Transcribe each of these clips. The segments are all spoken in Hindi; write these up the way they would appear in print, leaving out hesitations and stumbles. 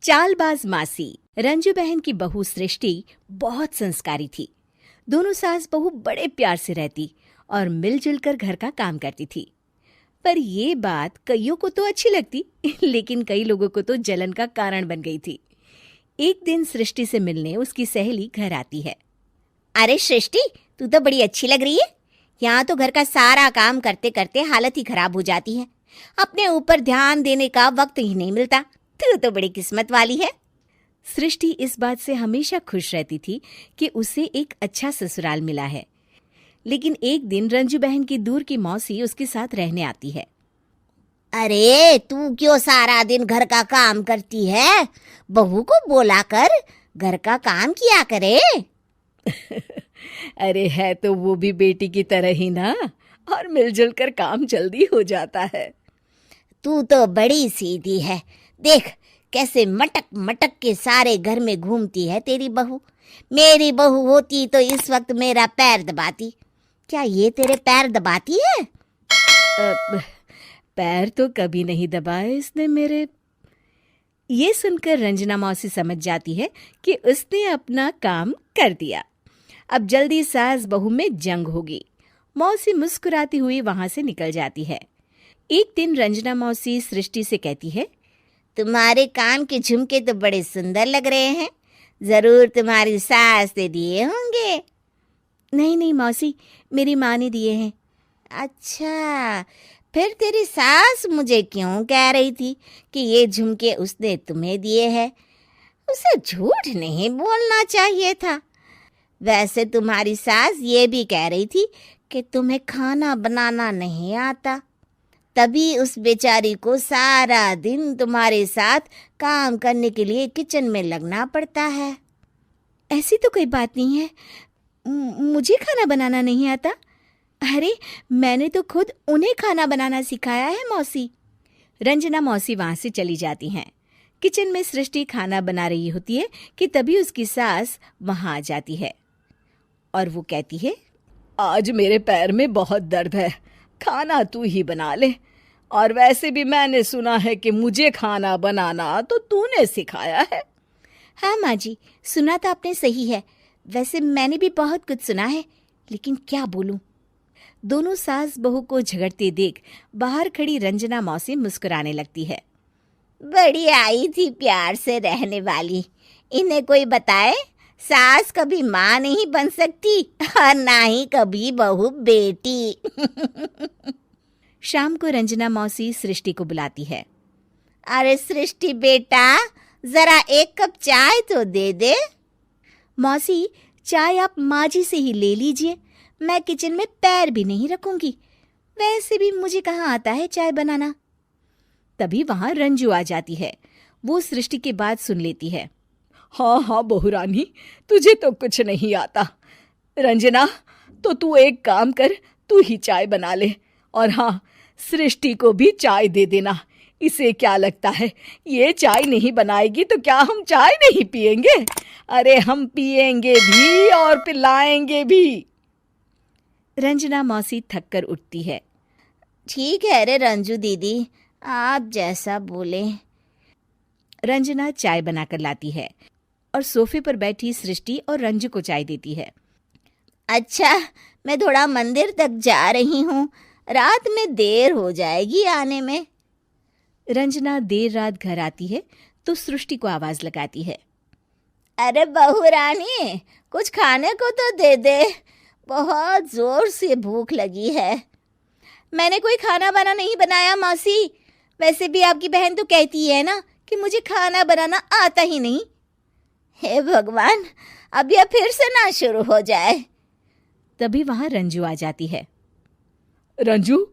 चालबाज मासी रंजू बहन की बहू सृष्टि बहुत संस्कारी थी। दोनों सास बहू बड़े प्यार से रहती और मिलजुल कर घर का काम करती थी। पर ये बात कईयों को तो अच्छी लगती लेकिन कई लोगों को तो जलन का कारण बन गई थी। एक दिन सृष्टि से मिलने उसकी सहेली घर आती है। अरे सृष्टि, तू तो बड़ी अच्छी लग रही है। यहाँ तो घर का सारा काम करते करते हालत ही खराब हो जाती है। अपने ऊपर ध्यान देने का वक्त ही नहीं मिलता। तू तो बड़ी किस्मत वाली है। सृष्टि इस बात से हमेशा खुश रहती थी कि उसे एक अच्छा ससुराल मिला है। लेकिन एक दिन रंजू बहन की दूर की मौसी उसके साथ रहने आती है। अरे तू क्यों सारा दिन घर का काम करती है? बहू को बोला कर, घर का काम किया करे। अरे है तो वो भी बेटी की तरह ही ना, और मिलजुल कर काम जल्दी हो जाता है। तू तो बड़ी सीधी है। देख कैसे मटक मटक के सारे घर में घूमती है तेरी बहू। मेरी बहू होती तो इस वक्त मेरा पैर दबाती। क्या ये तेरे पैर दबाती है? पैर तो कभी नहीं दबाए इसने मेरे। ये सुनकर रंजना मौसी समझ जाती है कि उसने अपना काम कर दिया। अब जल्दी सास बहू में जंग होगी। मौसी मुस्कुराती हुई वहां से निकल जाती है। एक दिन रंजना मौसी सृष्टि से कहती है, तुम्हारे कान के झुमके तो बड़े सुंदर लग रहे हैं। जरूर तुम्हारी सास ने दिए होंगे। नहीं नहीं मौसी, मेरी माँ ने दिए हैं। अच्छा, फिर तेरी सास मुझे क्यों कह रही थी कि ये झुमके उसने तुम्हें दिए हैं? उसे झूठ नहीं बोलना चाहिए था। वैसे तुम्हारी सास ये भी कह रही थी कि तुम्हें खाना बनाना नहीं आता, तभी उस बेचारी को सारा दिन तुम्हारे साथ काम करने के लिए किचन में लगना पड़ता है। ऐसी तो कोई बात नहीं है, मुझे खाना बनाना नहीं आता। अरे मैंने तो खुद उन्हें खाना बनाना सिखाया है मौसी। रंजना मौसी वहां से चली जाती हैं। किचन में सृष्टि खाना बना रही होती है कि तभी उसकी सास वहां आ जाती है और वो कहती है, आज मेरे पैर में बहुत दर्द है, खाना तू ही बना ले। और वैसे भी मैंने सुना है कि मुझे खाना बनाना तो तूने सिखाया है। हाँ माँ जी, सुना तो आपने सही है। वैसे मैंने भी बहुत कुछ सुना है, लेकिन क्या बोलूं। दोनों सास बहू को झगड़ते देख बाहर खड़ी रंजना मौसी मुस्कुराने लगती है। बड़ी आई थी प्यार से रहने वाली। इन्हें कोई बताए, सास कभी माँ नहीं बन सकती और ना ही कभी बहू बेटी। शाम को रंजना मौसी सृष्टि को बुलाती है। अरे सृष्टि बेटा, जरा एक कप चाय तो दे दे। मौसी, चाय आप माँ जी से ही ले लीजिए, मैं किचन में पैर भी नहीं रखूंगी। वैसे भी मुझे कहाँ आता है चाय बनाना। तभी वहां रंजू आ जाती है। वो सृष्टि की बात सुन लेती है। हाँ हाँ बहू रानी, तुझे तो कुछ नहीं आता। रंजना, तो तू एक काम कर, तू ही चाय बना ले। और हाँ, सृष्टि को भी चाय दे देना। इसे क्या लगता है, ये चाय नहीं बनाएगी तो क्या हम चाय नहीं पिएंगे? अरे हम पिएंगे भी और पिलाएंगे भी। रंजना मौसी थक कर उठती है। ठीक है रे रंजू दीदी, आप जैसा बोले। रंजना चाय बनाकर लाती है और सोफे पर बैठी सृष्टि और रंजू को चाय देती है। अच्छा, मैं थोड़ा मंदिर तक जा रही हूँ, रात में देर हो जाएगी आने में। रंजना देर रात घर आती है तो सृष्टि को आवाज लगाती है। अरे बहू रानी, कुछ खाने को तो दे दे, बहुत जोर से भूख लगी है। मैंने कोई खाना बना नहीं बनाया मौसी। वैसे भी आपकी बहन तो कहती है ना कि मुझे खाना बनाना आता ही नहीं। हे भगवान, अब यह फिर से ना शुरू हो जाए। तभी वहां रंजू आ जाती है। रंजू,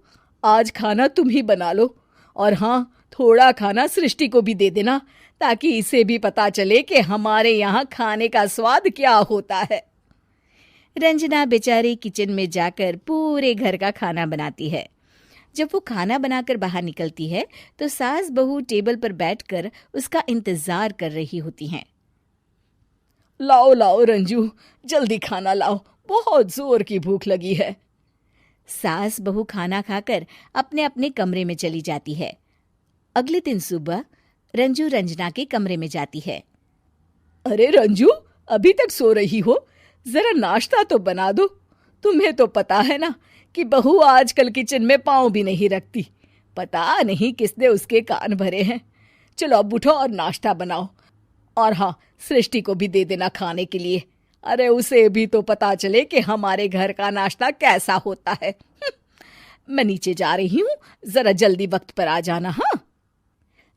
आज खाना तुम ही बना लो, और हाँ, थोड़ा खाना सृष्टि को भी दे देना, ताकि इसे भी पता चले कि हमारे यहाँ खाने का स्वाद क्या होता है। रंजना बेचारी किचन में जाकर पूरे घर का खाना बनाती है। जब वो खाना बनाकर बाहर निकलती है तो सास बहू टेबल पर बैठकर उसका इंतजार कर रही होती हैं। लाओ लाओ रंजू, जल्दी खाना लाओ, बहुत जोर की भूख लगी है। सास बहू खाना खाकर अपने अपने कमरे में चली जाती है। अगले दिन सुबह रंजू रंजना के कमरे में जाती है। अरे रंजू, अभी तक सो रही हो? जरा नाश्ता तो बना दो। तुम्हें तो पता है ना कि बहू आजकल किचन में पाँव भी नहीं रखती। पता नहीं किसने उसके कान भरे हैं। चलो अब उठो और नाश्ता बनाओ। और हाँ, सृष्टि को भी दे देना खाने के लिए। अरे उसे भी तो पता चले कि हमारे घर का नाश्ता कैसा होता है। मैं नीचे जा रही हूँ, जरा जल्दी वक्त पर आ जाना। हाँ।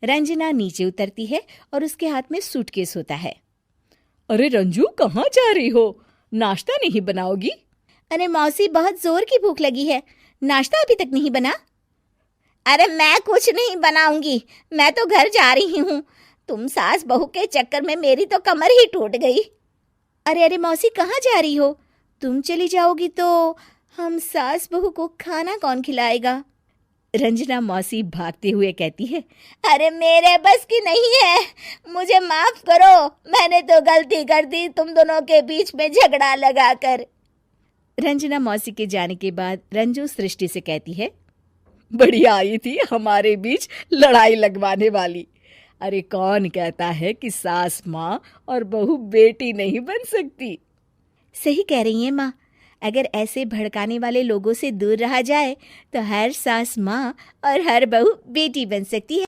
रंजना नीचे उतरती है और उसके हाथ में सूटकेस होता है। अरे रंजू, कहाँ जा रही हो? नाश्ता नहीं बनाओगी? अरे मौसी, बहुत जोर की भूख लगी है, नाश्ता अभी तक नहीं बना। अरे मैं कुछ नहीं बनाऊंगी, मैं तो घर जा रही हूँ। तुम सास बहू के चक्कर में मेरी तो कमर ही टूट गई। अरे अरे मौसी, कहाँ जा रही हो? तुम चली जाओगी तो हम सास बहू को खाना कौन खिलाएगा? रंजना मौसी भागते हुए कहती है। अरे मेरे बस की नहीं है, मुझे माफ करो। मैंने तो गलती कर दी तुम दोनों के बीच में झगड़ा लगाकर। रंजना मौसी के जाने के बाद रंजू सृष्टि से कहती है। बढ़िया आई थी हमारे बीच लड़ाई लगवाने वाली। अरे कौन कहता है कि सास माँ और बहू बेटी नहीं बन सकती? सही कह रही हैं माँ। अगर ऐसे भड़काने वाले लोगों से दूर रहा जाए तो हर सास माँ और हर बहू बेटी बन सकती है।